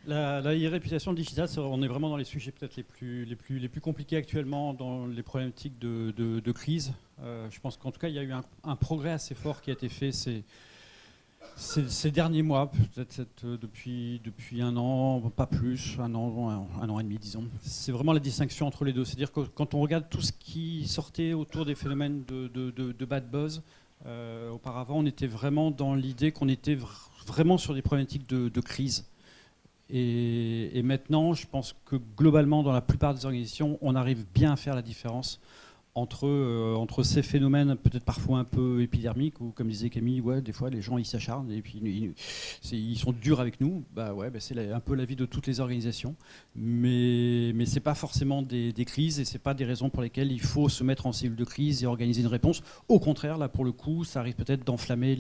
La e-réputation digitale, on est vraiment dans les sujets peut-être les plus compliqués actuellement dans les problématiques de crise. Je pense qu'en tout cas, il y a eu un progrès assez fort qui a été fait ces derniers mois, peut-être depuis un an, pas plus, un an et demi, disons. C'est vraiment la distinction entre les deux. C'est-à-dire que quand on regarde tout ce qui sortait autour des phénomènes de bad buzz, auparavant, on était vraiment dans l'idée qu'on était vraiment sur des problématiques de crise. Et maintenant, je pense que globalement, dans la plupart des organisations, on arrive bien à faire la différence entre ces phénomènes peut-être parfois un peu épidermiques, ou comme disait Camille, ouais, des fois les gens ils s'acharnent et puis ils sont durs avec nous. Bah ouais, bah c'est un peu la vie de toutes les organisations, mais c'est pas forcément des crises et c'est pas des raisons pour lesquelles il faut se mettre en cellule de crise et organiser une réponse. Au contraire, là pour le coup, ça arrive peut-être d'enflammer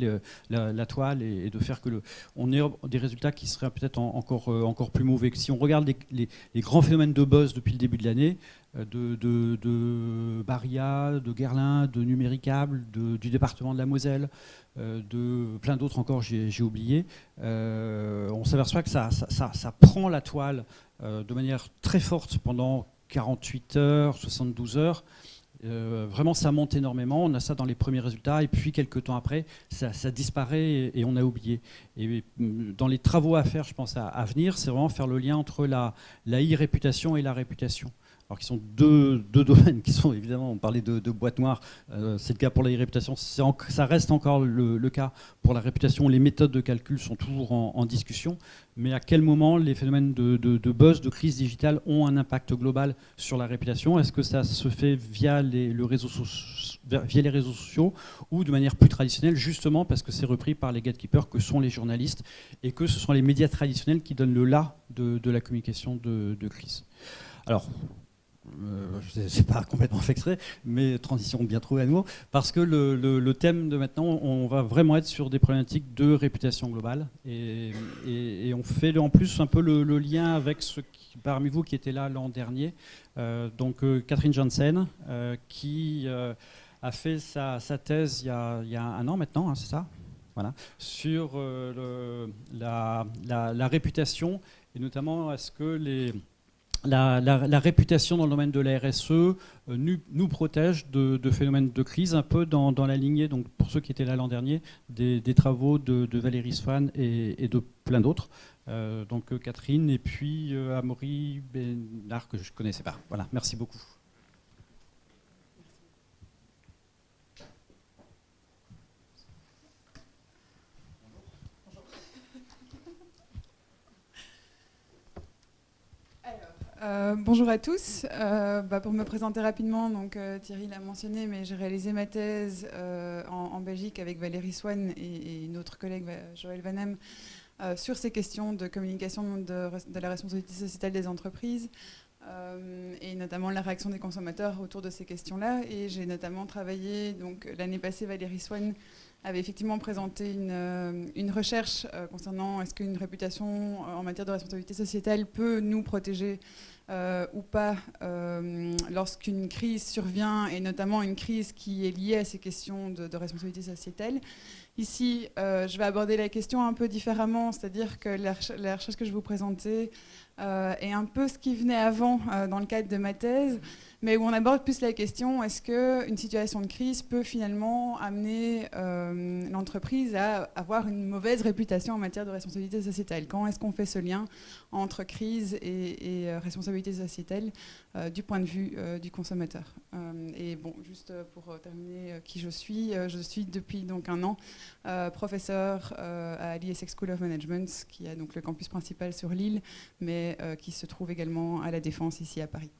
la toile et de faire que on ait des résultats qui seraient peut-être encore plus mauvais. Si on regarde les grands phénomènes de buzz depuis le début de l'année, de Baria, de Guerlain, de Numéricable, du département de la Moselle, de plein d'autres encore, j'ai oublié. On s'aperçoit que ça prend la toile de manière très forte pendant 48 heures, 72 heures. Vraiment, ça monte énormément. On a ça dans les premiers résultats. Et puis, quelques temps après, ça disparaît et on a oublié. Et dans les travaux à faire, je pense, à venir, c'est vraiment faire le lien entre la e-réputation et la réputation. Alors qui sont deux domaines qui sont évidemment, on parlait de boîte noire, c'est le cas pour la réputation, ça reste encore le cas pour la réputation, les méthodes de calcul sont toujours en discussion, mais à quel moment les phénomènes de buzz, de crise digitale ont un impact global sur la réputation? Est-ce que ça se fait via les réseaux sociaux ou de manière plus traditionnelle, justement parce que c'est repris par les gatekeepers que sont les journalistes et que ce sont les médias traditionnels qui donnent le là de la communication de crise. Alors, c'est pas complètement fait exprès, mais transition bien trouvée à nouveau, parce que le thème de maintenant, on va vraiment être sur des problématiques de réputation globale, et on fait en plus un peu le lien avec ceux parmi vous qui étaient là l'an dernier, donc Catherine Janssen, qui a fait sa thèse il y a un an maintenant, hein, c'est ça, voilà, sur la réputation, et notamment est-ce que la réputation dans le domaine de la RSE nous protège de phénomènes de crise, un peu dans la lignée, donc pour ceux qui étaient là l'an dernier, des travaux de Valérie Swan et de plein d'autres. Donc Catherine et puis Amaury Bénard, que je ne connaissais pas. Voilà, merci beaucoup. Bonjour à tous. Pour me présenter rapidement, donc, Thierry l'a mentionné, mais j'ai réalisé ma thèse en Belgique avec Valérie Swan et une autre collègue, Joël Vanem, sur ces questions de communication de la responsabilité sociétale des entreprises et notamment la réaction des consommateurs autour de ces questions-là. Et j'ai notamment travaillé, donc l'année passée, Valérie Swan avait effectivement présenté une recherche concernant est-ce qu'une réputation en matière de responsabilité sociétale peut nous protéger ou pas lorsqu'une crise survient, et notamment une crise qui est liée à ces questions de responsabilité sociétale. Ici, je vais aborder la question un peu différemment, c'est-à-dire que la recherche que je vais vous présenter est un peu ce qui venait avant dans le cadre de ma thèse, mais où on aborde plus la question, est-ce qu'une situation de crise peut finalement amener l'entreprise à avoir une mauvaise réputation en matière de responsabilité sociétale? Quand est-ce qu'on fait ce lien entre crise et responsabilité sociétale du point de vue du consommateur? Et bon, juste pour terminer qui je suis depuis donc un an professeur à l'ISX School of Management, qui a donc le campus principal sur Lille, mais qui se trouve également à La Défense, ici à Paris.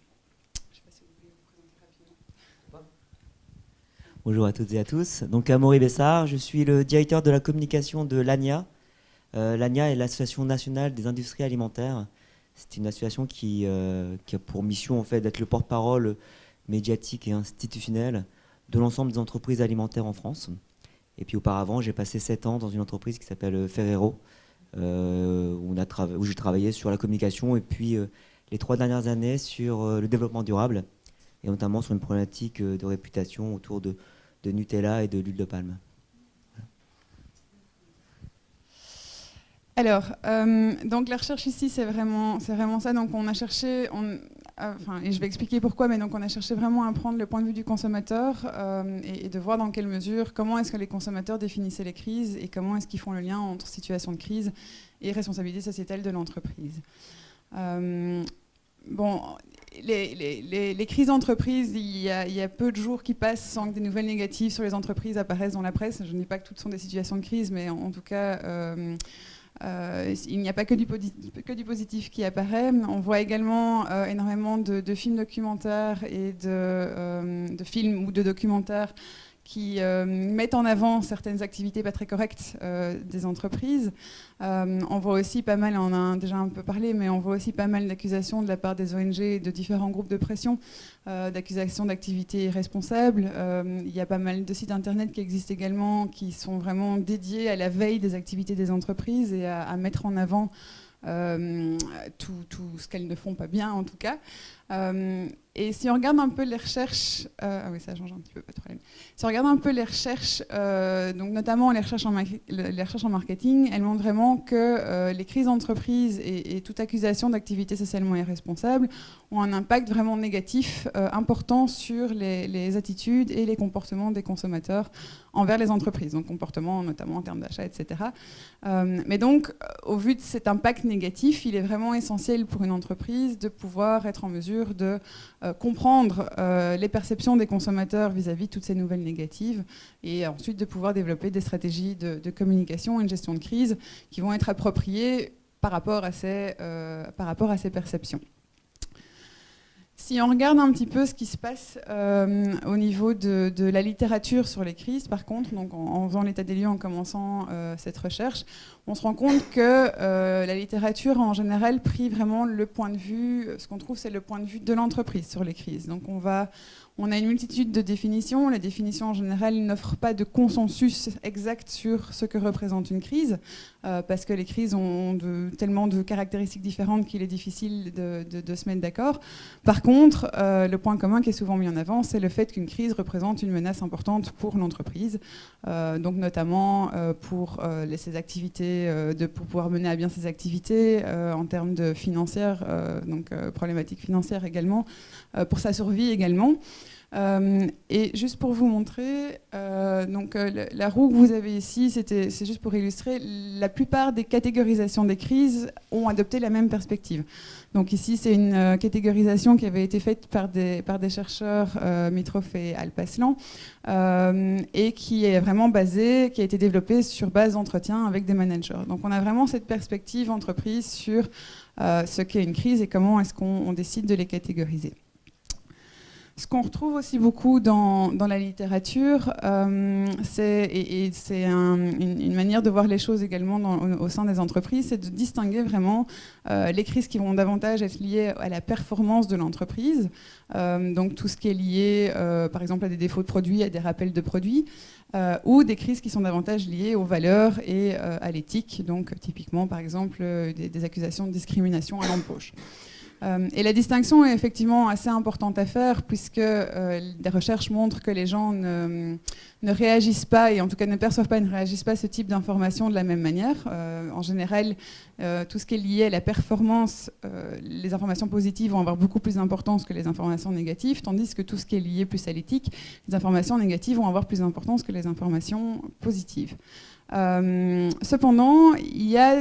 Bonjour à toutes et à tous. Donc Amaury Bessard, je suis le directeur de la communication de l'ANIA. L'ANIA est l'Association nationale des industries alimentaires. C'est une association qui a pour mission en fait d'être le porte-parole médiatique et institutionnel de l'ensemble des entreprises alimentaires en France. Et puis auparavant, j'ai passé 7 ans dans une entreprise qui s'appelle Ferrero, où j'ai travaillé sur la communication, et puis les 3 dernières années sur le développement durable, et notamment sur une problématique de réputation autour de Nutella et de l'huile de palme. Alors, donc la recherche ici, c'est vraiment ça. Donc on a cherché, et je vais expliquer pourquoi, mais donc on a cherché vraiment à prendre le point de vue du consommateur et de voir dans quelle mesure, comment est-ce que les consommateurs définissaient les crises et comment est-ce qu'ils font le lien entre situation de crise et responsabilité sociétale de l'entreprise. Bon, les crises d'entreprise, il y a peu de jours qui passent sans que des nouvelles négatives sur les entreprises apparaissent dans la presse. Je ne dis pas que toutes sont des situations de crise, mais en tout cas, il n'y a pas que du positif qui apparaît. On voit également énormément de films documentaires et de films ou de documentaires qui mettent en avant certaines activités pas très correctes des entreprises. On voit aussi pas mal, on en a déjà un peu parlé, mais on voit aussi pas mal d'accusations de la part des ONG et de différents groupes de pression, d'accusations d'activités irresponsables. Il y a pas mal de sites internet qui existent également, qui sont vraiment dédiés à la veille des activités des entreprises et à mettre en avant tout ce qu'elles ne font pas bien en tout cas. Et si on regarde un peu les recherches, ah oui ça change un petit peu, pas de problème. Si on regarde un peu les recherches, donc notamment les recherches en marketing, elles montrent vraiment que les crises d'entreprise et toute accusation d'activité socialement irresponsable ont un impact vraiment négatif important sur les attitudes et les comportements des consommateurs envers les entreprises, donc comportements notamment en termes d'achat, etc. Mais donc, au vu de cet impact négatif, il est vraiment essentiel pour une entreprise de pouvoir être en mesure de comprendre les perceptions des consommateurs vis-à-vis de toutes ces nouvelles négatives et ensuite de pouvoir développer des stratégies de communication et de gestion de crise qui vont être appropriées par rapport à ces perceptions. Si on regarde un petit peu ce qui se passe au niveau de la littérature sur les crises, par contre, donc en faisant l'état des lieux, en commençant cette recherche, on se rend compte que la littérature en général prie vraiment le point de vue, ce qu'on trouve c'est le point de vue de l'entreprise sur les crises. Donc on a une multitude de définitions. Les définitions en général n'offrent pas de consensus exact sur ce que représente une crise, parce que les crises ont tellement de caractéristiques différentes qu'il est difficile de se mettre d'accord. Par contre, le point commun qui est souvent mis en avant, c'est le fait qu'une crise représente une menace importante pour l'entreprise, donc notamment pour ses activités, pour pouvoir mener à bien ses activités en termes de financières, donc problématiques financières également, pour sa survie également. Et juste pour vous montrer, la roue que vous avez ici, c'est juste pour illustrer, la plupart des catégorisations des crises ont adopté la même perspective. Donc ici, c'est une catégorisation qui avait été faite par des chercheurs, Mitroff et Alpaslan, et qui est vraiment qui a été développée sur base d'entretien avec des managers. Donc on a vraiment cette perspective entreprise sur ce qu'est une crise et comment est-ce qu'on décide de les catégoriser. Ce qu'on retrouve aussi beaucoup dans la littérature, c'est une manière de voir les choses également au sein des entreprises, c'est de distinguer vraiment les crises qui vont davantage être liées à la performance de l'entreprise, donc tout ce qui est lié par exemple à des défauts de produits, à des rappels de produits, ou des crises qui sont davantage liées aux valeurs et à l'éthique, donc typiquement par exemple des accusations de discrimination à l'embauche. Et la distinction est effectivement assez importante à faire puisque des recherches montrent que les gens ne réagissent pas, et en tout cas ne perçoivent pas et ne réagissent pas à ce type d'informations de la même manière. En général, tout ce qui est lié à la performance, les informations positives vont avoir beaucoup plus d'importance que les informations négatives, tandis que tout ce qui est lié plus à l'éthique, les informations négatives vont avoir plus d'importance que les informations positives. Cependant, il y a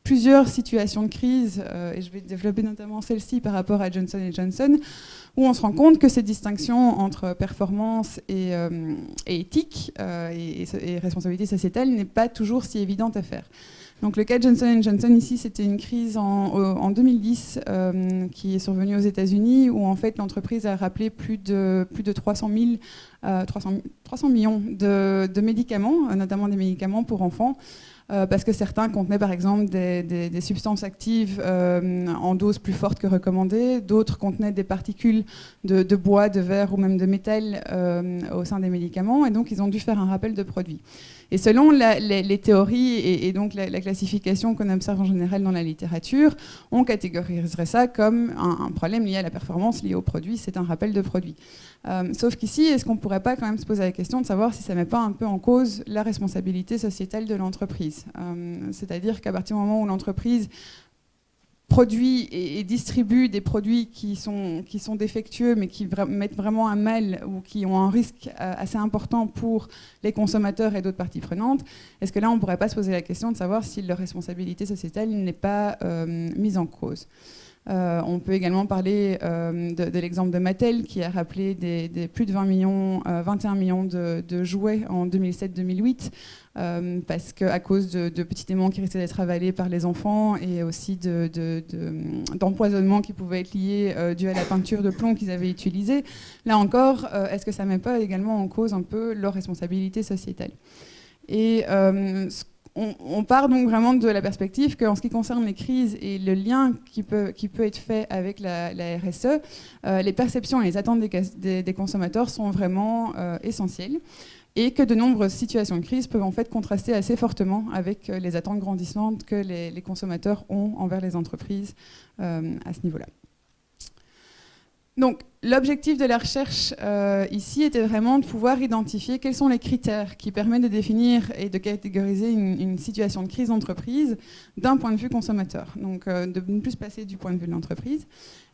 plusieurs situations de crise, et je vais développer notamment celle-ci par rapport à Johnson & Johnson, où on se rend compte que cette distinction entre performance et éthique et responsabilité sociétale n'est pas toujours si évidente à faire. Donc le cas de Johnson & Johnson ici, c'était une crise en 2010 qui est survenue aux États-Unis, où en fait l'entreprise a rappelé plus de 300 millions de médicaments, notamment des médicaments pour enfants, parce que certains contenaient par exemple des substances actives en dose plus forte que recommandée, d'autres contenaient des particules de bois, de verre ou même de métal au sein des médicaments, et donc ils ont dû faire un rappel de produit. Et selon les théories et donc la classification qu'on observe en général dans la littérature, on catégoriserait ça comme un problème lié à la performance, lié au produit, c'est un rappel de produit. Sauf qu'ici, est-ce qu'on ne pourrait pas quand même se poser la question de savoir si ça ne met pas un peu en cause la responsabilité sociétale de l'entreprise, c'est-à-dire qu'à partir du moment où l'entreprise produit et distribue des produits qui sont défectueux mais qui mettent vraiment à mal ou qui ont un risque assez important pour les consommateurs et d'autres parties prenantes, est-ce que là on ne pourrait pas se poser la question de savoir si leur responsabilité sociétale n'est pas mise en cause? On peut également parler de l'exemple de Mattel qui a rappelé des plus de 21 millions de jouets en 2007-2008 parce qu'à cause de petits démons qui risquaient d'être avalés par les enfants et aussi d'empoisonnement qui pouvaient être liés dû à la peinture de plomb qu'ils avaient utilisée. Là encore, est-ce que ça ne met pas également en cause un peu leur responsabilité sociétale? Et on part donc vraiment de la perspective qu'en ce qui concerne les crises et le lien qui peut être fait avec la RSE, les perceptions et les attentes des consommateurs sont vraiment essentielles et que de nombreuses situations de crise peuvent en fait contraster assez fortement avec les attentes grandissantes que les consommateurs ont envers les entreprises à ce niveau-là. Donc, l'objectif de la recherche ici était vraiment de pouvoir identifier quels sont les critères qui permettent de définir et de catégoriser une situation de crise d'entreprise d'un point de vue consommateur. Donc, de ne plus se passer du point de vue de l'entreprise.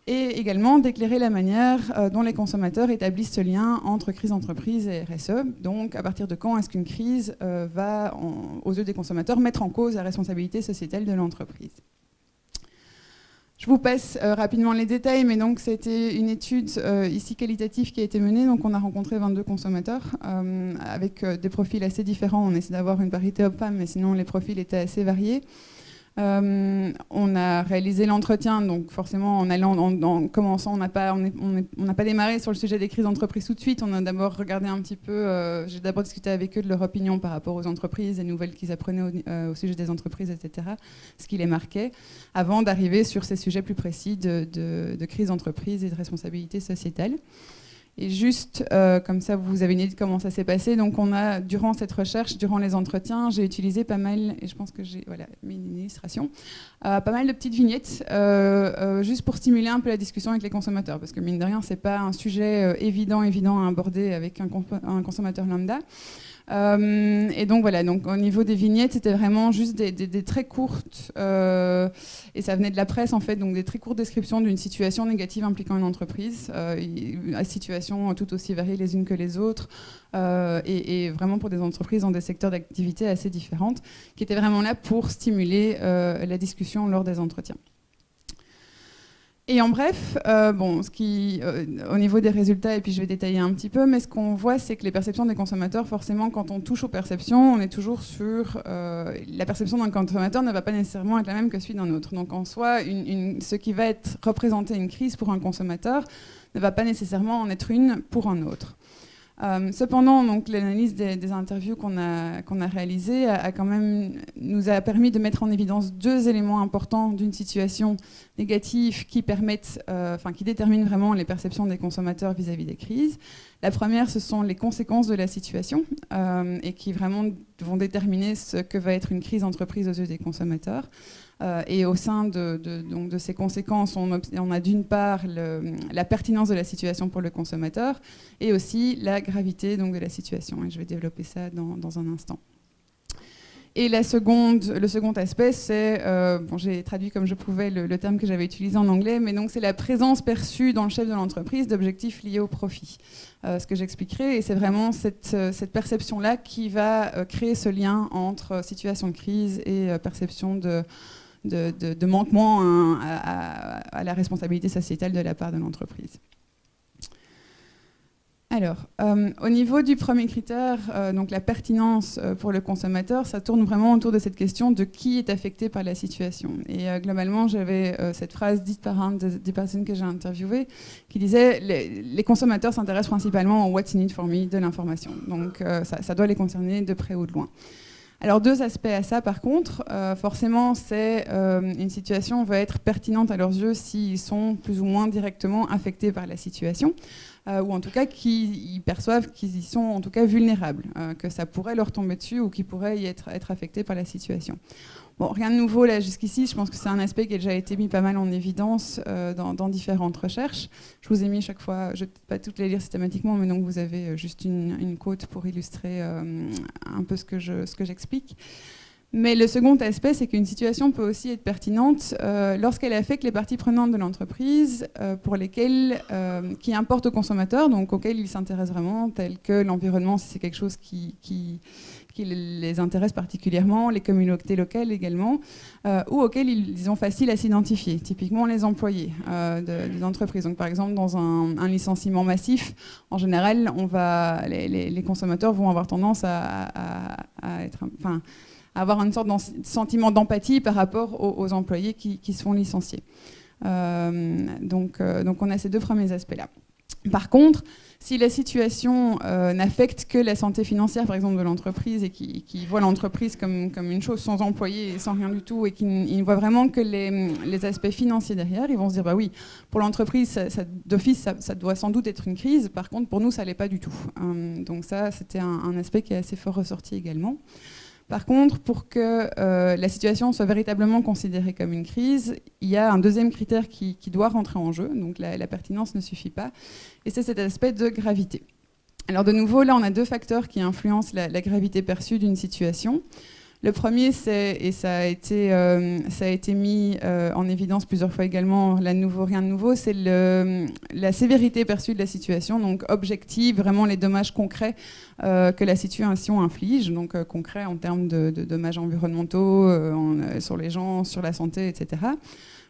Et également d'éclairer la manière dont les consommateurs établissent ce lien entre crise d'entreprise et RSE. Donc, à partir de quand est-ce qu'une crise va, aux yeux des consommateurs, mettre en cause la responsabilité sociétale de l'entreprise. Je vous passe rapidement les détails, mais donc c'était une étude ici qualitative qui a été menée. Donc on a rencontré 22 consommateurs avec des profils assez différents. On essaie d'avoir une parité homme-femme, mais sinon les profils étaient assez variés. On a réalisé l'entretien, donc forcément en commençant, on n'a pas démarré sur le sujet des crises d'entreprise tout de suite. On a d'abord regardé un petit peu, j'ai d'abord discuté avec eux de leur opinion par rapport aux entreprises, des nouvelles qu'ils apprenaient au sujet des entreprises, etc., ce qui les marquait, avant d'arriver sur ces sujets plus précis de crise d'entreprise et de responsabilité sociétale. Et juste, comme ça, vous avez une idée de comment ça s'est passé. Donc, on a, durant cette recherche, durant les entretiens, j'ai utilisé pas mal, et je pense que j'ai mis une illustration, pas mal de petites vignettes, juste pour stimuler un peu la discussion avec les consommateurs. Parce que, mine de rien, c'est pas un sujet évident à aborder avec un consommateur lambda. Et donc voilà, donc au niveau des vignettes, c'était vraiment juste des très courtes, et ça venait de la presse en fait, donc des très courtes descriptions d'une situation négative impliquant une entreprise, à situations tout aussi variées les unes que les autres, et vraiment pour des entreprises dans des secteurs d'activité assez différentes, qui étaient vraiment là pour stimuler la discussion lors des entretiens. Et en bref, au niveau des résultats, et puis je vais détailler un petit peu, mais ce qu'on voit, c'est que les perceptions des consommateurs, forcément, quand on touche aux perceptions, on est toujours sur... la perception d'un consommateur ne va pas nécessairement être la même que celui d'un autre. Donc en soi, ce qui va être représenté une crise pour un consommateur ne va pas nécessairement en être une pour un autre. Cependant, donc, l'analyse des interviews qu'on a réalisées nous a permis de mettre en évidence deux éléments importants d'une situation négative qui déterminent vraiment les perceptions des consommateurs vis-à-vis des crises. La première, ce sont les conséquences de la situation et qui vraiment vont déterminer ce que va être une crise d'entreprise aux yeux des consommateurs. Et au sein de ces conséquences, on a d'une part la pertinence de la situation pour le consommateur et aussi la gravité de la situation. Et je vais développer ça dans un instant. Et le second aspect, c'est, j'ai traduit comme je pouvais le terme que j'avais utilisé en anglais, mais donc c'est la présence perçue dans le chef de l'entreprise d'objectifs liés au profit. Ce que j'expliquerai, et c'est vraiment cette perception-là qui va créer ce lien entre situation de crise et perception de manquement à la responsabilité sociétale de la part de l'entreprise. Alors, au niveau du premier critère, donc la pertinence pour le consommateur, ça tourne vraiment autour de cette question de qui est affecté par la situation. Et globalement, j'avais cette phrase dite par un des personnes que j'ai interviewées qui disait les consommateurs s'intéressent principalement au what's in it for me de l'information. Donc, ça doit les concerner de près ou de loin. Alors, deux aspects à ça, par contre. Forcément, une situation va être pertinente à leurs yeux s'ils sont plus ou moins directement affectés par la situation. ou en tout cas qui perçoivent qu'ils y sont en tout cas vulnérables, que ça pourrait leur tomber dessus ou qu'ils pourraient y être affectés par la situation. Bon, rien de nouveau là jusqu'ici, je pense que c'est un aspect qui a déjà été mis pas mal en évidence dans différentes recherches. Je vous ai mis chaque fois, je ne vais pas toutes les lire systématiquement, mais donc vous avez juste une quote pour illustrer un peu ce que j'explique. Mais le second aspect, c'est qu'une situation peut aussi être pertinente lorsqu'elle affecte les parties prenantes de l'entreprise pour lesquelles, qui importent aux consommateurs, donc auxquels ils s'intéressent vraiment, tels que l'environnement, si c'est quelque chose qui les intéresse particulièrement, les communautés locales également, ou auxquels ils sont faciles à s'identifier, typiquement les employés des entreprises. Donc, par exemple, dans un licenciement massif, en général, les consommateurs vont avoir tendance à avoir une sorte de sentiment d'empathie par rapport aux employés qui se font licencier. Donc on a ces deux premiers aspects-là. Par contre, si la situation n'affecte que la santé financière, par exemple, de l'entreprise, et qui voit l'entreprise comme une chose sans employés et sans rien du tout, et qui ne voit vraiment que les aspects financiers derrière, ils vont se dire, bah oui, pour l'entreprise, d'office, ça doit sans doute être une crise. Par contre, pour nous, ça ne l'est pas du tout. Donc ça, c'était un aspect qui est assez fort ressorti également. Par contre, pour que la situation soit véritablement considérée comme une crise, il y a un deuxième critère qui doit rentrer en jeu, donc la pertinence ne suffit pas, et c'est cet aspect de gravité. Alors de nouveau, là on a deux facteurs qui influencent la gravité perçue d'une situation. Le premier, et ça a été mis en évidence plusieurs fois également, rien de nouveau, c'est la sévérité perçue de la situation, donc objective, vraiment les dommages concrets que la situation inflige, donc concrets en termes de dommages environnementaux, sur les gens, sur la santé, etc.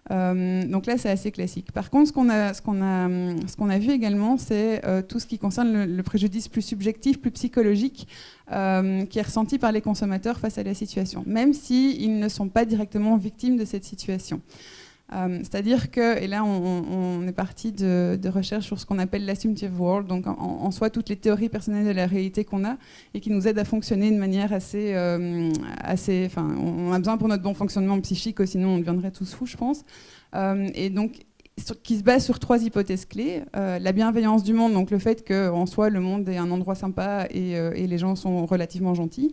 Donc là, c'est assez classique. Par contre, ce qu'on a vu également, c'est tout ce qui concerne le préjudice plus subjectif, plus psychologique, qui est ressenti par les consommateurs face à la situation, même s'ils ne sont pas directement victimes de cette situation. C'est-à-dire que, et là on est parti de recherches sur ce qu'on appelle l'assumptive world, donc en soi toutes les théories personnelles de la réalité qu'on a et qui nous aident à fonctionner de manière assez, on a besoin pour notre bon fonctionnement psychique, sinon on deviendrait tous fous, je pense. Et donc qui se base sur trois hypothèses clés. La bienveillance du monde, donc le fait qu'en soi le monde est un endroit sympa et les gens sont relativement gentils.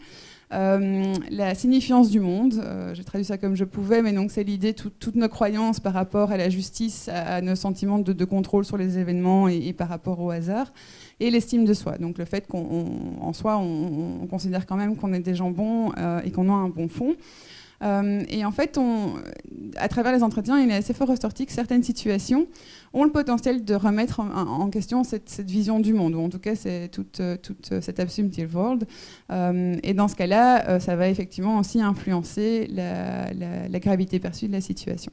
La signifiance du monde, j'ai traduit ça comme je pouvais, mais donc c'est l'idée, toutes nos croyances par rapport à la justice, à nos sentiments de contrôle sur les événements et par rapport au hasard, et l'estime de soi, donc le fait qu'en soi on considère quand même qu'on est des gens bons et qu'on a un bon fond. Et en fait, à travers les entretiens, il est assez fort ressorti que certaines situations ont le potentiel de remettre en question cette vision du monde, ou en tout cas c'est toute cette assumptive world. Et dans ce cas-là, ça va effectivement aussi influencer la gravité perçue de la situation.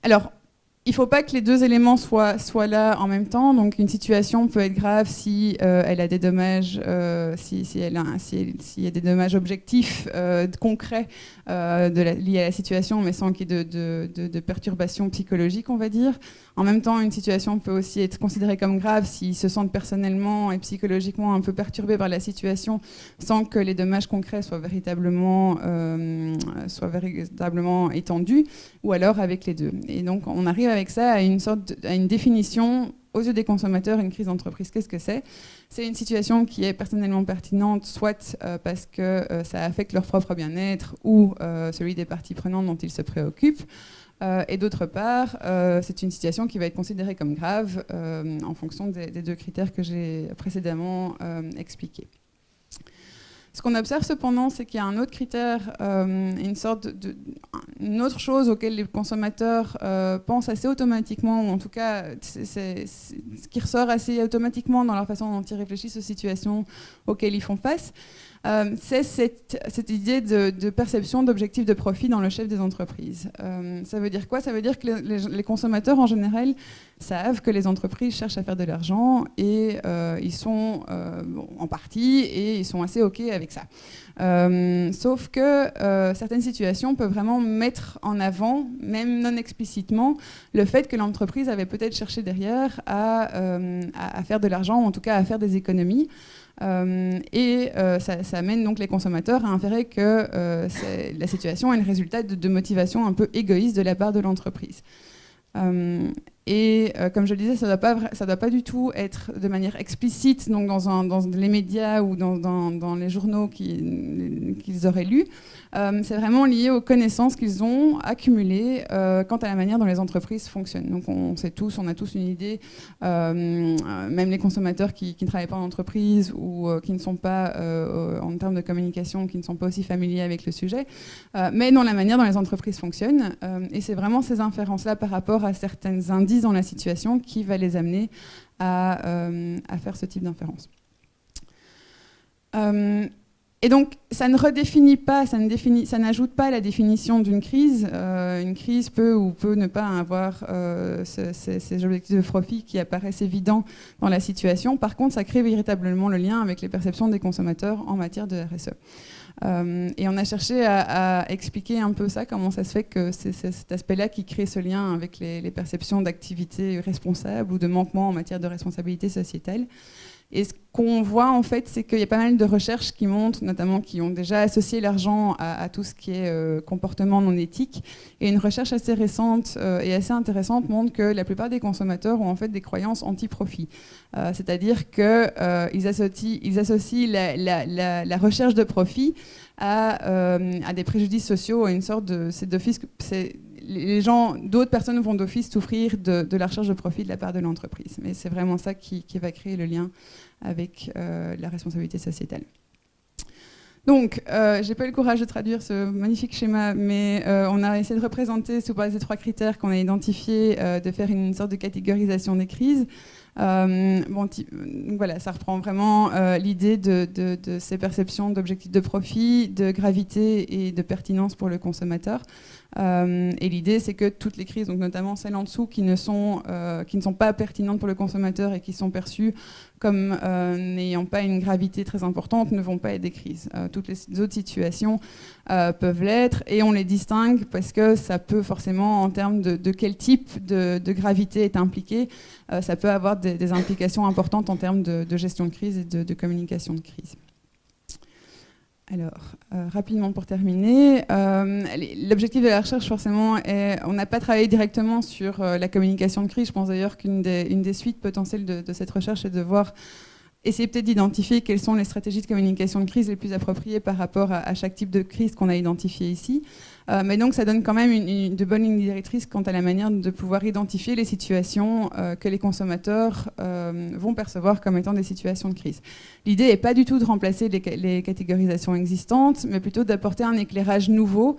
Alors, il ne faut pas que les deux éléments soient là en même temps. Donc, une situation peut être grave si elle a des dommages, s'il y a des dommages objectifs, concrets liés à la situation, mais sans qu'il y ait de perturbations psychologiques, on va dire. En même temps, une situation peut aussi être considérée comme grave s'ils se sentent personnellement et psychologiquement un peu perturbés par la situation, sans que les dommages concrets soient véritablement étendus, ou alors avec les deux. Et donc, on arrive avec ça à une définition aux yeux des consommateurs. Une crise d'entreprise, qu'est-ce que c'est ? C'est une situation qui est personnellement pertinente, soit parce que ça affecte leur propre bien-être ou celui des parties prenantes dont ils se préoccupent. Et d'autre part, c'est une situation qui va être considérée comme grave en fonction des deux critères que j'ai précédemment expliqués. Ce qu'on observe cependant, c'est qu'il y a un autre critère, une autre chose auquel les consommateurs pensent assez automatiquement, ou en tout cas, c'est ce qui ressort assez automatiquement dans leur façon dont ils réfléchissent aux situations auxquelles ils font face. C'est cette idée de perception d'objectifs de profit dans le chef des entreprises. Ça veut dire quoi ? Ça veut dire que les consommateurs, en général, savent que les entreprises cherchent à faire de l'argent et ils sont en partie et ils sont assez OK avec ça. Sauf que certaines situations peuvent vraiment mettre en avant, même non explicitement, le fait que l'entreprise avait peut-être cherché derrière à faire de l'argent, ou en tout cas à faire des économies. Ça amène donc les consommateurs à inférer que la situation est le résultat de motivations un peu égoïstes de la part de l'entreprise. Comme je le disais, ça ne doit pas du tout être de manière explicite donc dans les médias ou dans les journaux qu'ils auraient lus. C'est vraiment lié aux connaissances qu'ils ont accumulées quant à la manière dont les entreprises fonctionnent. Donc on a tous une idée, même les consommateurs qui ne travaillent pas en entreprise ou qui ne sont pas, en termes de communication, qui ne sont pas aussi familiers avec le sujet, mais dans la manière dont les entreprises fonctionnent. Et c'est vraiment ces inférences-là par rapport à certains indices dans la situation qui va les amener à faire ce type d'inférence. Et donc, ça ne redéfinit pas, ça n'ajoute pas à la définition d'une crise. Une crise peut ou peut ne pas avoir ces objectifs de profit qui apparaissent évidents dans la situation. Par contre, ça crée véritablement le lien avec les perceptions des consommateurs en matière de RSE. Et on a cherché à expliquer un peu ça, comment ça se fait que c'est cet aspect-là qui crée ce lien avec les perceptions d'activité responsable ou de manquement en matière de responsabilité sociétale. Et ce qu'on voit, en fait, c'est qu'il y a pas mal de recherches qui montrent, notamment qui ont déjà associé l'argent à tout ce qui est comportement non éthique. Et une recherche assez récente et assez intéressante montre que la plupart des consommateurs ont en fait des croyances anti-profit. C'est-à-dire qu'ils associent la recherche de profit à des préjudices sociaux, à une sorte de... d'autres personnes vont d'office souffrir de la recherche de profit de la part de l'entreprise. Mais c'est vraiment ça qui va créer le lien avec la responsabilité sociétale. Donc, j'ai pas eu le courage de traduire ce magnifique schéma, mais on a essayé de représenter, sous base des 3 critères qu'on a identifiés, de faire une sorte de catégorisation des crises. Voilà, ça reprend vraiment l'idée de ces perceptions d'objectifs de profit, de gravité et de pertinence pour le consommateur. Et l'idée, c'est que toutes les crises, donc notamment celles en dessous, qui ne sont pas pertinentes pour le consommateur et qui sont perçues comme n'ayant pas une gravité très importante, ne vont pas être des crises. Toutes les autres situations peuvent l'être, et on les distingue parce que ça peut forcément, en termes de quel type de gravité est impliqué, ça peut avoir des implications importantes en termes de gestion de crise et de communication de crise. Alors, rapidement pour terminer, l'objectif de la recherche, forcément, on n'a pas travaillé directement sur la communication de crise. Je pense d'ailleurs qu'une des suites potentielles de cette recherche est de essayer peut-être d'identifier quelles sont les stratégies de communication de crise les plus appropriées par rapport à chaque type de crise qu'on a identifié ici. Mais donc ça donne quand même de bonnes lignes directrices quant à la manière de pouvoir identifier les situations que les consommateurs vont percevoir comme étant des situations de crise. L'idée n'est pas du tout de remplacer les catégorisations existantes, mais plutôt d'apporter un éclairage nouveau,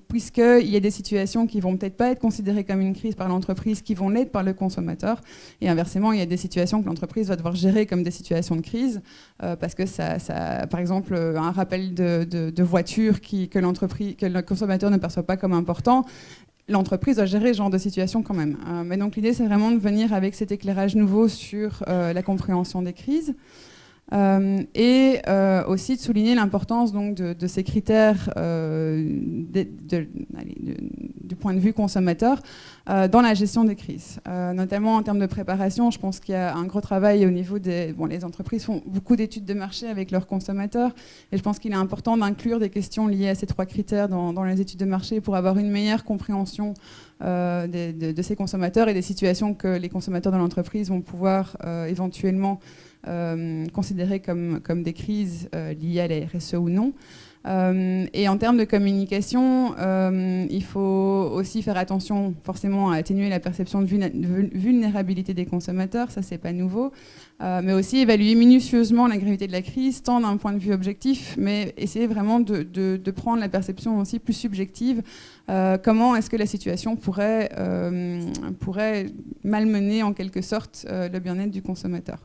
puisqu'il y a des situations qui ne vont peut-être pas être considérées comme une crise par l'entreprise, qui vont l'être par le consommateur. Et inversement, il y a des situations que l'entreprise va devoir gérer comme des situations de crise, parce que par exemple, un rappel de voiture que le consommateur ne perçoit pas comme important, l'entreprise doit gérer ce genre de situation quand même. Mais donc l'idée, c'est vraiment de venir avec cet éclairage nouveau sur la compréhension des crises. Et aussi de souligner l'importance donc de ces critères du point de vue consommateur dans la gestion des crises. Notamment en termes de préparation, je pense qu'il y a un gros travail au niveau les entreprises font beaucoup d'études de marché avec leurs consommateurs, et je pense qu'il est important d'inclure des questions liées à ces 3 critères dans les études de marché pour avoir une meilleure compréhension de ces consommateurs et des situations que les consommateurs de l'entreprise vont pouvoir éventuellement considérées comme des crises liées à la RSE ou non. Et en termes de communication, il faut aussi faire attention forcément à atténuer la perception de vulnérabilité des consommateurs, ça c'est pas nouveau, mais aussi évaluer minutieusement la gravité de la crise, tant d'un point de vue objectif, mais essayer vraiment de prendre la perception aussi plus subjective. Comment est-ce que la situation pourrait malmener en quelque sorte le bien-être du consommateur.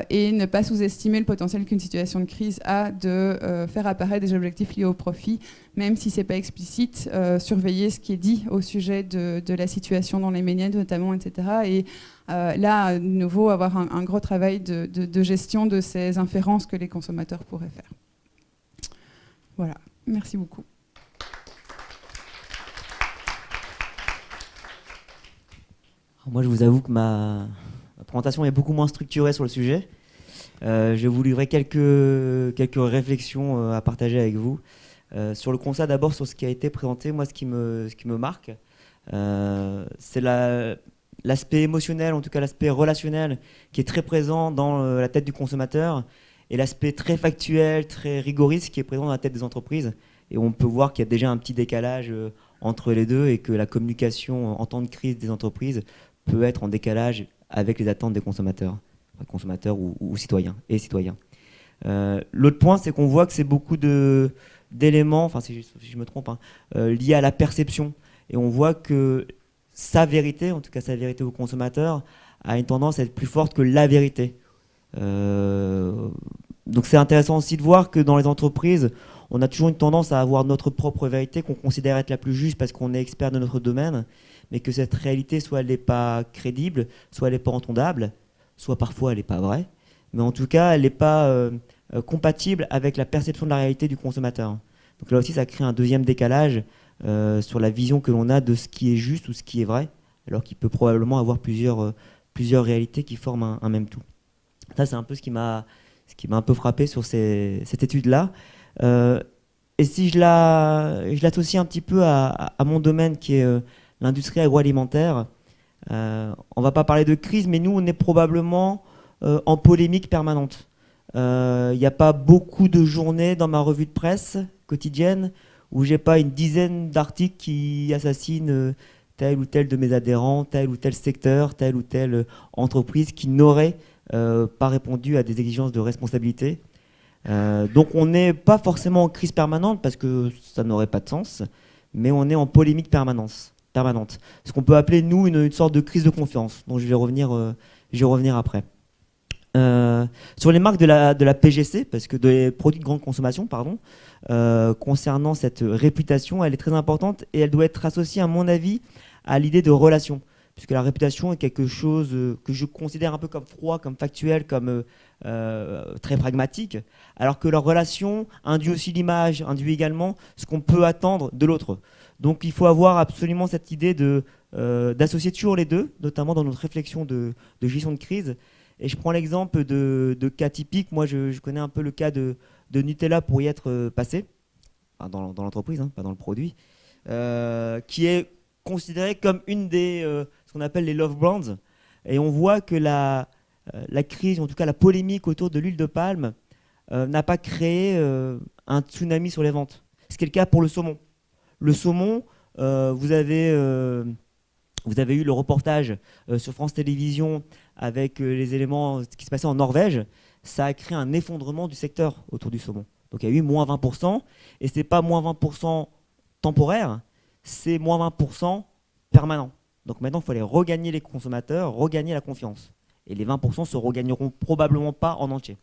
Et ne pas sous-estimer le potentiel qu'une situation de crise a de faire apparaître des objectifs liés au profit, même si ce n'est pas explicite, surveiller ce qui est dit au sujet de la situation dans les médias notamment, etc. Et là, de nouveau, avoir un gros travail de gestion de ces inférences que les consommateurs pourraient faire. Voilà, merci beaucoup. Moi, je vous avoue que ma présentation est beaucoup moins structurée sur le sujet. Je vais vous livrer quelques réflexions à partager avec vous. Sur le constat, d'abord sur ce qui a été présenté, moi ce qui me marque, C'est l'aspect émotionnel, en tout cas l'aspect relationnel, qui est très présent dans la tête du consommateur, et l'aspect très factuel, très rigoriste, qui est présent dans la tête des entreprises. Et on peut voir qu'il y a déjà un petit décalage entre les deux, et que la communication en temps de crise des entreprises peut être en décalage avec les attentes des consommateurs, ou citoyens et citoyens. L'autre point, c'est qu'on voit que c'est beaucoup d'éléments, enfin si je me trompe, hein, liés à la perception. Et on voit que sa vérité, en tout cas sa vérité au consommateur, a une tendance à être plus forte que la vérité. Donc c'est intéressant aussi de voir que dans les entreprises, on a toujours une tendance à avoir notre propre vérité qu'on considère être la plus juste parce qu'on est expert de notre domaine, mais que cette réalité, soit elle n'est pas crédible, soit elle n'est pas entendable, soit parfois elle n'est pas vraie, mais en tout cas elle n'est pas compatible avec la perception de la réalité du consommateur. Donc là aussi ça crée un deuxième décalage sur la vision que l'on a de ce qui est juste ou ce qui est vrai, alors qu'il peut probablement avoir plusieurs réalités qui forment un même tout. Ça, c'est un peu ce qui m'a un peu frappé sur cette étude-là. Et si je l'associe un petit peu à mon domaine qui est l'industrie agroalimentaire, on ne va pas parler de crise, mais nous, on est probablement en polémique permanente. Il n'y a pas beaucoup de journées dans ma revue de presse quotidienne où j'ai pas une dizaine d'articles qui assassinent tel ou tel de mes adhérents, tel ou tel secteur, telle ou telle entreprise qui n'aurait pas répondu à des exigences de responsabilité. Donc on n'est pas forcément en crise permanente parce que ça n'aurait pas de sens, mais on est en polémique permanente. Ce qu'on peut appeler, nous, une sorte de crise de confiance, dont je vais revenir après. Sur les marques de la PGC, parce que des produits de grande consommation, pardon, concernant cette réputation, elle est très importante et elle doit être associée, à mon avis, à l'idée de relation. Puisque la réputation est quelque chose que je considère un peu comme froid, comme factuel, comme très pragmatique, alors que leur relation induit aussi l'image, induit également ce qu'on peut attendre de l'autre. Donc il faut avoir absolument cette idée d'associer toujours les deux, notamment dans notre réflexion de gestion de crise. Et je prends l'exemple de cas typiques. Moi, je connais un peu le cas de Nutella pour y être passé, enfin, dans l'entreprise, hein, pas dans le produit, qui est considéré comme une des ce qu'on appelle les love brands. Et on voit que la crise, en tout cas la polémique autour de l'huile de palme, n'a pas créé un tsunami sur les ventes. Ce qui est le cas pour le saumon. Le saumon, vous avez eu le reportage sur France Télévisions avec les éléments, ce qui se passait en Norvège. Ça a créé un effondrement du secteur autour du saumon. Donc il y a eu moins 20%, et ce n'est pas moins 20% temporaire, c'est moins 20% permanent. Donc maintenant, il faut aller regagner les consommateurs, regagner la confiance. Et les 20% se regagneront probablement pas en entier.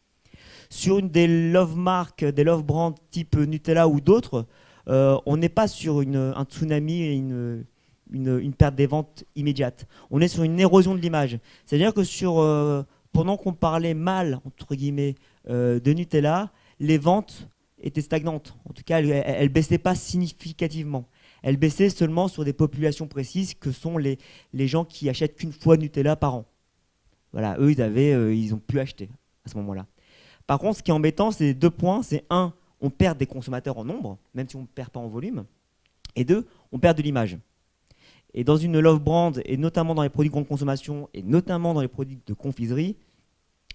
Sur une des love marques, des love brands type Nutella ou d'autres, on n'est pas sur un tsunami et une perte des ventes immédiate. On est sur une érosion de l'image. C'est-à-dire que pendant qu'on parlait mal, entre guillemets, de Nutella, les ventes étaient stagnantes. En tout cas, elles ne baissaient pas significativement. Elles baissaient seulement sur des populations précises que sont les gens qui achètent qu'une fois Nutella par an. Voilà, eux, ils ont pu acheter à ce moment-là. Par contre, ce qui est embêtant, c'est 2 points. C'est 1, on perd des consommateurs en nombre, même si on ne perd pas en volume. Et 2, on perd de l'image. Et dans une love brand, et notamment dans les produits de grande consommation, et notamment dans les produits de confiserie,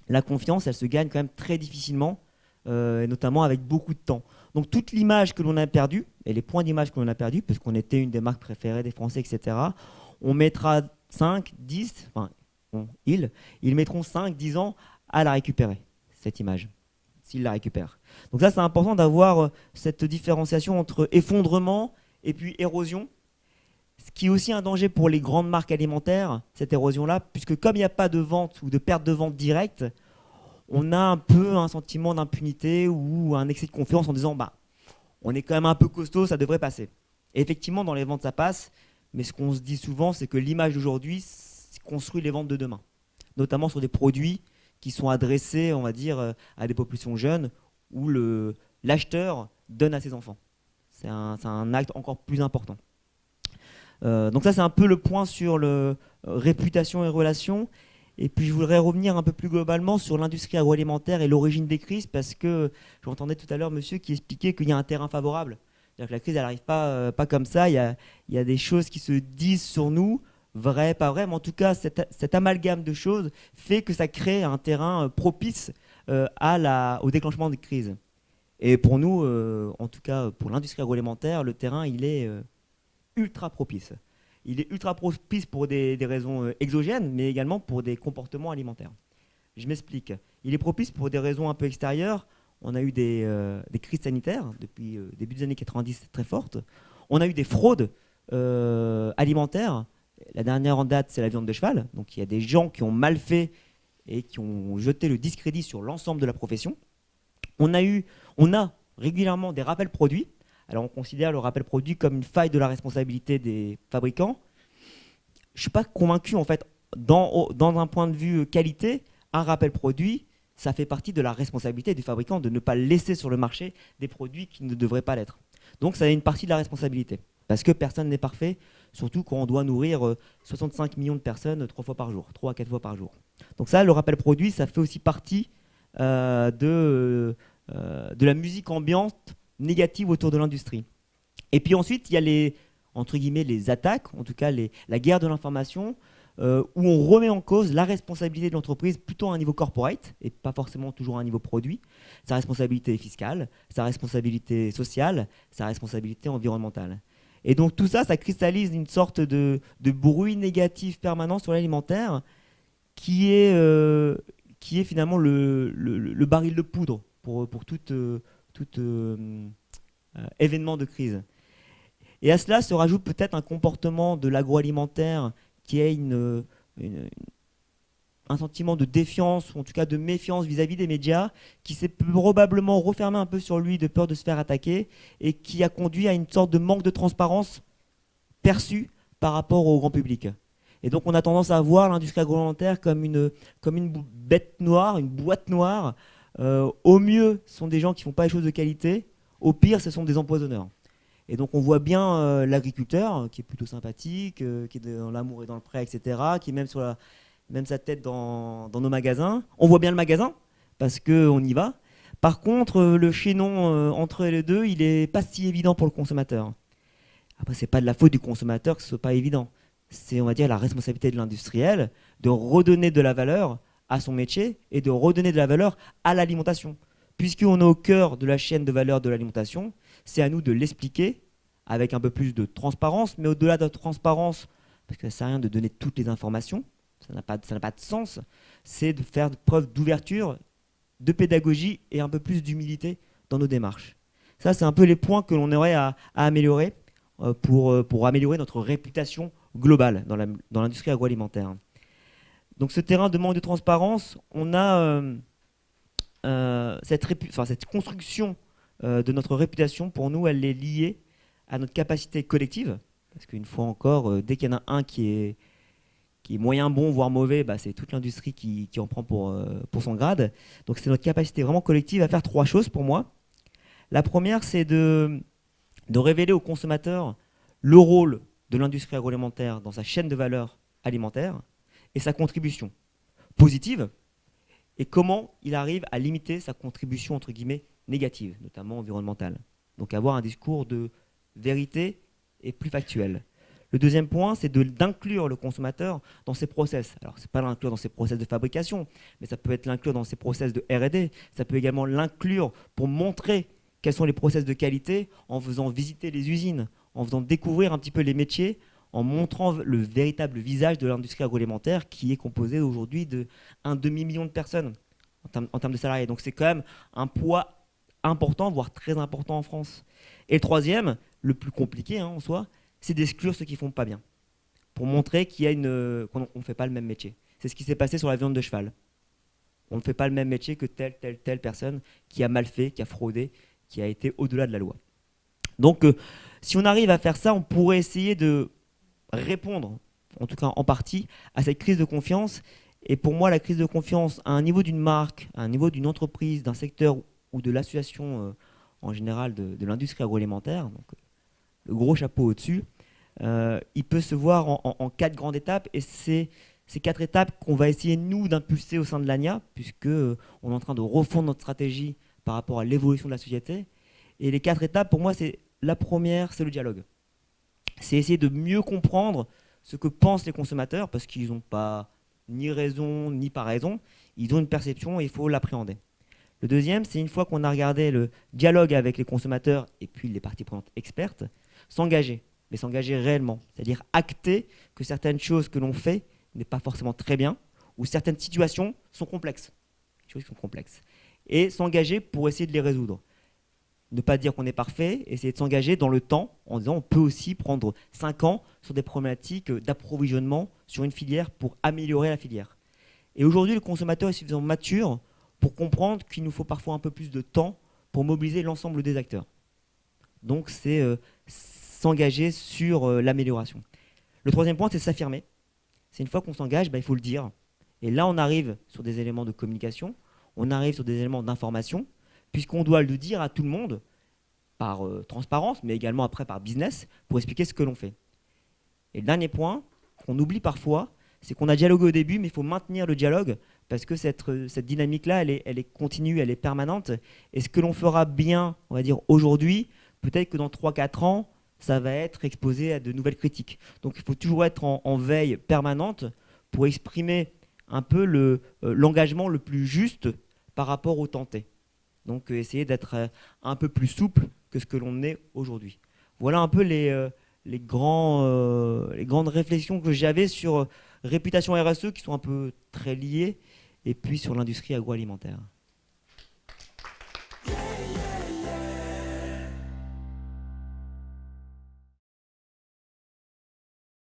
la confiance, elle se gagne quand même très difficilement, et notamment avec beaucoup de temps. Donc toute l'image que l'on a perdue, et les points d'image que l'on a perdus, parce qu'on était une des marques préférées des Français, etc., on mettra 5, 10, enfin, ils mettront 5, 10 ans à la récupérer, cette image, s'ils la récupèrent. Donc ça, c'est important d'avoir cette différenciation entre effondrement et puis érosion, ce qui est aussi un danger pour les grandes marques alimentaires, cette érosion-là, puisque comme il n'y a pas de vente ou de perte de vente directe, on a un peu un sentiment d'impunité ou un excès de confiance en disant on est quand même un peu costaud, ça devrait passer. Et effectivement, dans les ventes, ça passe, mais ce qu'on se dit souvent, c'est que l'image d'aujourd'hui construit les ventes de demain, notamment sur des produits qui sont adressés, on va dire, à des populations jeunes où l'acheteur donne à ses enfants. C'est un acte encore plus important. Donc ça, c'est un peu le point sur réputation et relations. Et puis je voudrais revenir un peu plus globalement sur l'industrie agroalimentaire et l'origine des crises, parce que j'entendais tout à l'heure monsieur qui expliquait qu'il y a un terrain favorable. C'est-à-dire que la crise, elle n'arrive pas comme ça. Il y a des choses qui se disent sur nous, vraies, pas vraies, mais en tout cas, cet amalgame de choses fait que ça crée un terrain propice au déclenchement des crises. Et pour nous, en tout cas pour l'industrie agroalimentaire, le terrain, il est ultra propice. Il est ultra propice pour des raisons exogènes, mais également pour des comportements alimentaires. Je m'explique. Il est propice pour des raisons un peu extérieures. On a eu des crises sanitaires depuis début des années 90 très fortes. On a eu des fraudes alimentaires. La dernière en date, c'est la viande de cheval. Donc il y a des gens qui ont mal fait et qui ont jeté le discrédit sur l'ensemble de la profession. On a régulièrement des rappels produits. Alors on considère le rappel produit comme une faille de la responsabilité des fabricants. Je ne suis pas convaincu, en fait, dans un point de vue qualité, un rappel produit, ça fait partie de la responsabilité du fabricant de ne pas laisser sur le marché des produits qui ne devraient pas l'être. Donc ça a une partie de la responsabilité, parce que personne n'est parfait, surtout quand on doit nourrir 65 millions de personnes 3 à 4 fois par jour. Donc ça, le rappel produit, ça fait aussi partie de la musique ambiante négative autour de l'industrie. Et puis ensuite, il y a entre guillemets, les attaques, en tout cas la guerre de l'information, où on remet en cause la responsabilité de l'entreprise plutôt à un niveau corporate et pas forcément toujours à un niveau produit, sa responsabilité fiscale, sa responsabilité sociale, sa responsabilité environnementale. Et donc tout ça, ça cristallise une sorte de bruit négatif permanent sur l'alimentaire qui est finalement le baril de poudre pour tout événement de crise. Et à cela se rajoute peut-être un comportement de l'agroalimentaire qui a un sentiment de défiance, ou en tout cas de méfiance vis-à-vis des médias, qui s'est probablement refermé un peu sur lui de peur de se faire attaquer, et qui a conduit à une sorte de manque de transparence perçue par rapport au grand public. Et donc on a tendance à voir l'industrie agroalimentaire comme une bête noire, une boîte noire. Au mieux, ce sont des gens qui ne font pas les choses de qualité, au pire, ce sont des empoisonneurs. Et donc on voit bien l'agriculteur qui est plutôt sympathique, qui est dans l'amour et dans le prêt, etc., qui est même sa tête dans nos magasins. On voit bien le magasin parce qu'on y va. Par contre, le chaînon entre les deux, il n'est pas si évident pour le consommateur. Après, ce n'est pas de la faute du consommateur que ce ne soit pas évident. C'est, on va dire, la responsabilité de l'industriel de redonner de la valeur à son métier et de redonner de la valeur à l'alimentation. Puisqu'on est au cœur de la chaîne de valeur de l'alimentation, c'est à nous de l'expliquer avec un peu plus de transparence, mais au-delà de la transparence, parce que ça ne sert à rien de donner toutes les informations, ça n'a pas de sens, c'est de faire preuve d'ouverture, de pédagogie et un peu plus d'humilité dans nos démarches. Ça, c'est un peu les points que l'on aurait à améliorer pour améliorer notre réputation globale dans l'industrie agroalimentaire. Donc ce terrain de manque de transparence, on a cette construction de notre réputation, pour nous, elle est liée à notre capacité collective, parce qu'une fois encore, dès qu'il y en a un qui est moyen bon, voire mauvais, c'est toute l'industrie qui en prend pour son grade. Donc c'est notre capacité vraiment collective à faire 3 choses pour moi. La première, c'est de révéler aux consommateurs le rôle de l'industrie agroalimentaire dans sa chaîne de valeur alimentaire et sa contribution positive, et comment il arrive à limiter sa contribution, entre guillemets, négative, notamment environnementale. Donc avoir un discours de vérité et plus factuel. Le deuxième point, c'est d'inclure le consommateur dans ses process. Alors, ce n'est pas l'inclure dans ses process de fabrication, mais ça peut être l'inclure dans ses process de R&D. Ça peut également l'inclure pour montrer quels sont les process de qualité en faisant visiter les usines, en faisant découvrir un petit peu les métiers, en montrant le véritable visage de l'industrie agroalimentaire qui est composée aujourd'hui d'1 demi-million de personnes en termes de salariés. Donc c'est quand même un poids important, voire très important en France. Et le troisième, le plus compliqué en soi, c'est d'exclure ceux qui ne font pas bien, pour montrer qu'on ne fait pas le même métier. C'est ce qui s'est passé sur la viande de cheval. On ne fait pas le même métier que telle personne qui a mal fait, qui a fraudé, qui a été au-delà de la loi. Donc si on arrive à faire ça, on pourrait essayer de répondre, en tout cas en partie, à cette crise de confiance. Et pour moi, la crise de confiance à un niveau d'une marque, à un niveau d'une entreprise, d'un secteur ou de l'association en général de l'industrie agroalimentaire, donc le gros chapeau au-dessus, il peut se voir en 4 grandes étapes. Et c'est ces 4 étapes qu'on va essayer, nous, d'impulser au sein de l'ANIA, puisqu'on est en train de refondre notre stratégie par rapport à l'évolution de la société. Et les 4 étapes, pour moi, c'est La première, c'est le dialogue. C'est essayer de mieux comprendre ce que pensent les consommateurs, parce qu'ils n'ont pas ni raison ni pas raison. Ils ont une perception et il faut l'appréhender. Le deuxième, c'est une fois qu'on a regardé le dialogue avec les consommateurs et puis les parties prenantes expertes, s'engager, mais s'engager réellement. C'est-à-dire acter que certaines choses que l'on fait n'est pas forcément très bien, ou certaines situations sont complexes. Et s'engager pour essayer de les résoudre. Ne pas dire qu'on est parfait, essayer de s'engager dans le temps en disant on peut aussi prendre 5 ans sur des problématiques d'approvisionnement sur une filière pour améliorer la filière. Et aujourd'hui, le consommateur est suffisamment mature pour comprendre qu'il nous faut parfois un peu plus de temps pour mobiliser l'ensemble des acteurs. Donc c'est s'engager sur l'amélioration. Le troisième point, c'est s'affirmer. C'est une fois qu'on s'engage, il faut le dire. Et là, on arrive sur des éléments de communication, on arrive sur des éléments d'information, puisqu'on doit le dire à tout le monde, par transparence, mais également après par business, pour expliquer ce que l'on fait. Et le dernier point, qu'on oublie parfois, c'est qu'on a dialogué au début, mais il faut maintenir le dialogue, parce que cette dynamique-là, elle est continue, elle est permanente. Et ce que l'on fera bien, on va dire, aujourd'hui, peut-être que dans 3-4 ans, ça va être exposé à de nouvelles critiques. Donc il faut toujours être en veille permanente pour exprimer un peu l'engagement le plus juste par rapport au tenté. Donc essayer d'être un peu plus souple que ce que l'on est aujourd'hui. Voilà un peu les grandes réflexions que j'avais sur réputation RSE qui sont un peu très liées et puis sur l'industrie agroalimentaire.